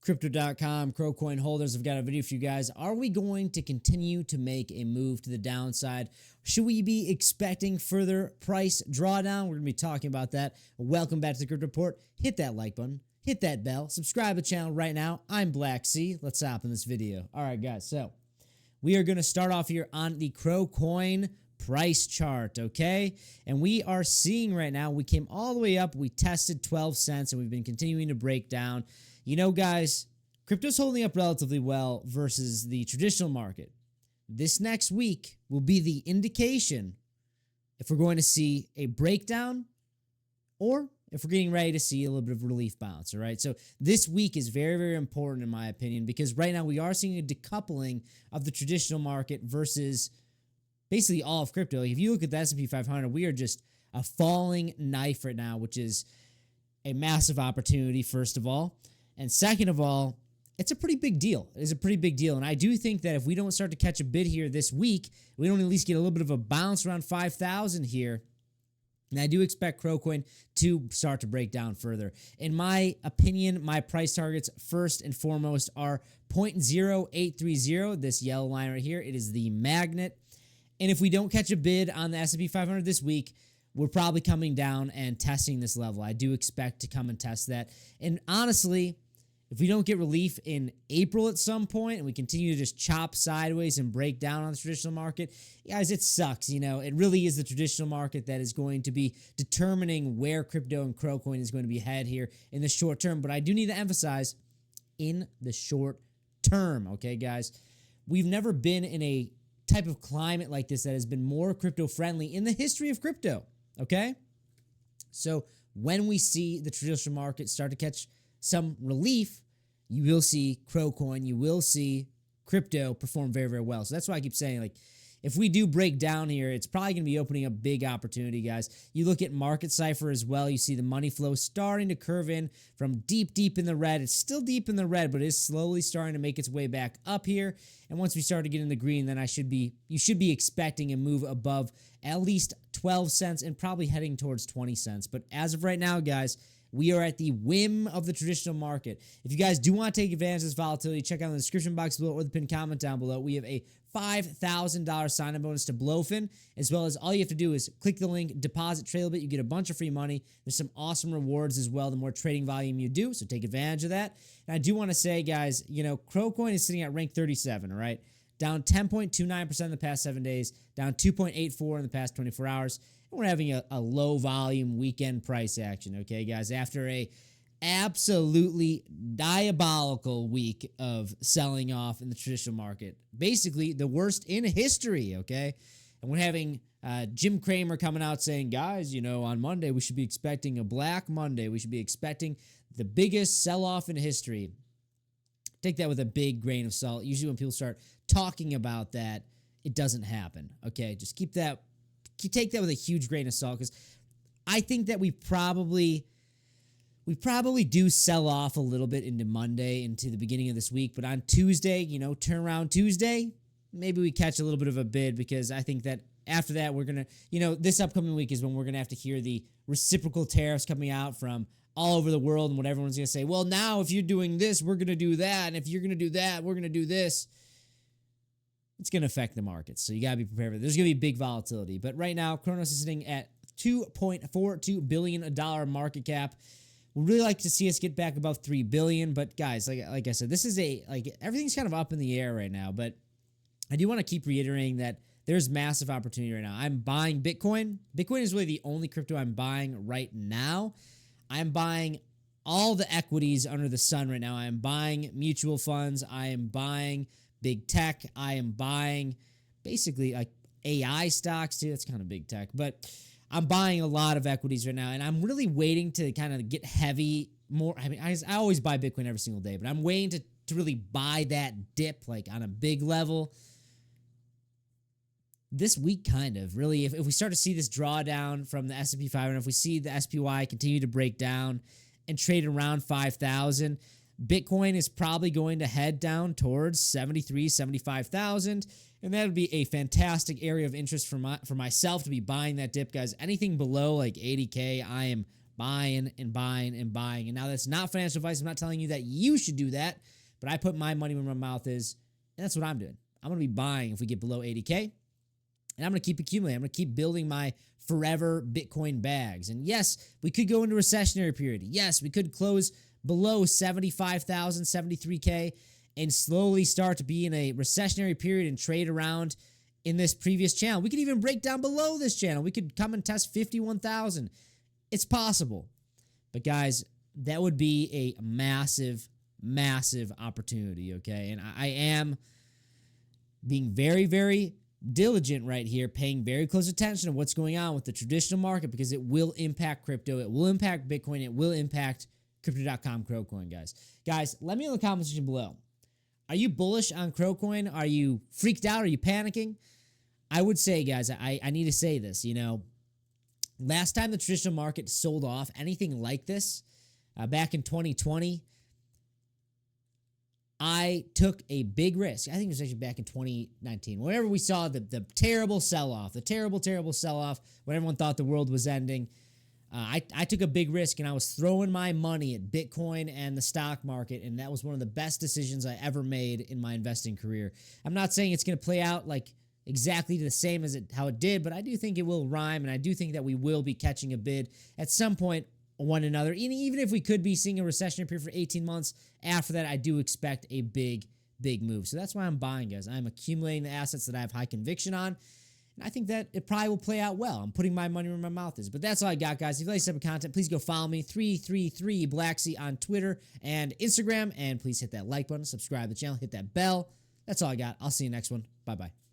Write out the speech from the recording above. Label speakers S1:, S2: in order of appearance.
S1: Crypto.com, Crowcoin holders, I've got a video for you guys. Are we going to continue to make a move to the downside? Should we be expecting further price drawdown? We're going to be talking about that. Welcome back to the Crypto Report. Hit that like button, hit that bell, subscribe to the channel right now. I'm Maxi. Let's hop in this video. All right, guys. So we are going to start off here on the Crowcoin price chart, okay? And we are seeing right now, we came all the way up, we tested 12 cents, and we've been continuing to break down. You know, guys, crypto's holding up relatively well versus the traditional market. This next week will be the indication if we're going to see a breakdown or if we're getting ready to see a little bit of relief bounce, all right? So this week is very, very important in my opinion because right now we are seeing a decoupling of the traditional market versus basically all of crypto. If you look at the S&P 500, we are just a falling knife right now, which is a massive opportunity, first of all. And second of all, it's a pretty big deal. It is a pretty big deal. And I do think that if we don't start to catch a bid here this week, we don't at least get a little bit of a bounce around 5,000 here. And I do expect Crowcoin to start to break down further. In my opinion, my price targets first and foremost are 0.0830, this yellow line right here. It is the magnet. And if we don't catch a bid on the S&P 500 this week, we're probably coming down and testing this level. I do expect to come and test that. And honestly, if we don't get relief in April at some point and we continue to just chop sideways and break down on the traditional market, guys, it sucks. You know, it really is the traditional market that is going to be determining where crypto and Crowcoin is going to be head here in the short term. But I do need to emphasize in the short term, okay, guys? We've never been in a type of climate like this that has been more crypto friendly in the history of crypto, okay? So when we see the traditional market start to catch some relief, you will see Crowcoin, you will see crypto perform very, very well. So that's why I keep saying, like, if we do break down here, it's probably going to be opening up big opportunity, guys. You look at Market Cipher as well. You see the money flow starting to curve in from deep, deep in the red. It's still deep in the red, but it is slowly starting to make its way back up here. And once we start to get in the green, then you should be expecting a move above at least 12 cents and probably heading towards 20 cents. But as of right now, guys, we are at the whim of the traditional market. If you guys do want to take advantage of this volatility, check out the description box below or the pinned comment down below. We have a $5,000 sign-up bonus to Blowfin, as well as all you have to do is click the link, deposit Trailbit. You get a bunch of free money. There's some awesome rewards as well the more trading volume you do, so take advantage of that. And I do want to say, guys, you know, Crowcoin is sitting at rank 37, all right? Down 10.29% in the past 7 days, down 2.84 in the past 24 hours. And we're having a low volume weekend price action, okay, guys? After a absolutely diabolical week of selling off in the traditional market. Basically, the worst in history, okay? And we're having Jim Cramer coming out saying, guys, you know, on Monday, we should be expecting a Black Monday. We should be expecting the biggest sell-off in history. Take that with a big grain of salt. Usually when people start talking about that, it doesn't happen, okay? Just take that with a huge grain of salt because I think that we probably do sell off a little bit into Monday, into the beginning of this week. But on Tuesday, you know, turnaround Tuesday, maybe we catch a little bit of a bid because I think that after that, we're going to, you know, this upcoming week is when we're going to have to hear the reciprocal tariffs coming out from all over the world and what everyone's going to say. Well, now if you're doing this, we're going to do that. And if you're going to do that, we're going to do this. It's going to affect the markets. So you got to be prepared for it. There's going to be big volatility. But right now, Cronos is sitting at $2.42 billion market cap. We'd really like to see us get back above $3 billion. But guys, like I said, this is everything's kind of up in the air right now. But I do want to keep reiterating that there's massive opportunity right now. I'm buying Bitcoin. Bitcoin is really the only crypto I'm buying right now. I'm buying all the equities under the sun right now. I am buying mutual funds. I am buying big tech. I am buying basically like AI stocks too. That's kind of big tech, but I'm buying a lot of equities right now, and I'm really waiting to kind of get heavy more. I mean, I always buy Bitcoin every single day, but I'm waiting to really buy that dip like on a big level. This week, kind of, really, if we start to see this drawdown from the S&P 500, if we see the SPY continue to break down and trade around 5,000, Bitcoin is probably going to head down towards 73, 75,000, and that would be a fantastic area of interest for myself to be buying that dip, guys. Anything below like 80K, I am buying and buying and buying. And now that's not financial advice. I'm not telling you that you should do that, but I put my money where my mouth is, and that's what I'm doing. I'm going to be buying if we get below 80K, and I'm going to keep accumulating. I'm going to keep building my forever Bitcoin bags. And yes, we could go into a recessionary period. Yes, we could close below 75,000, 73K, and slowly start to be in a recessionary period and trade around in this previous channel. We could even break down below this channel. We could come and test 51,000. It's possible. But guys, that would be a massive, massive opportunity, okay? And I am being very, very diligent right here, paying very close attention to what's going on with the traditional market because it will impact crypto. It will impact Bitcoin. It will impact Crypto.com Crowcoin, guys. Guys, let me know in the comment section below. Are you bullish on Crowcoin? Are you freaked out? Are you panicking? I would say, guys, I need to say this. You know, last time the traditional market sold off anything like this, back in 2020, I took a big risk. I think it was actually back in 2019. Whenever we saw the terrible sell-off, the terrible, terrible sell-off, when everyone thought the world was ending, I took a big risk, and I was throwing my money at Bitcoin and the stock market, and that was one of the best decisions I ever made in my investing career. I'm not saying it's going to play out like exactly the same as how it did, but I do think it will rhyme, and I do think that we will be catching a bid at some point one another. Even if we could be seeing a recessionary period for 18 months, after that, I do expect a big, big move. So that's why I'm buying, guys. I'm accumulating the assets that I have high conviction on, and I think that it probably will play out well. I'm putting my money where my mouth is. But that's all I got, guys. If you like this type of content, please go follow me, 333 Blacksea on Twitter and Instagram, and please hit that like button, subscribe to the channel, hit that bell. That's all I got. I'll see you next one. Bye-bye.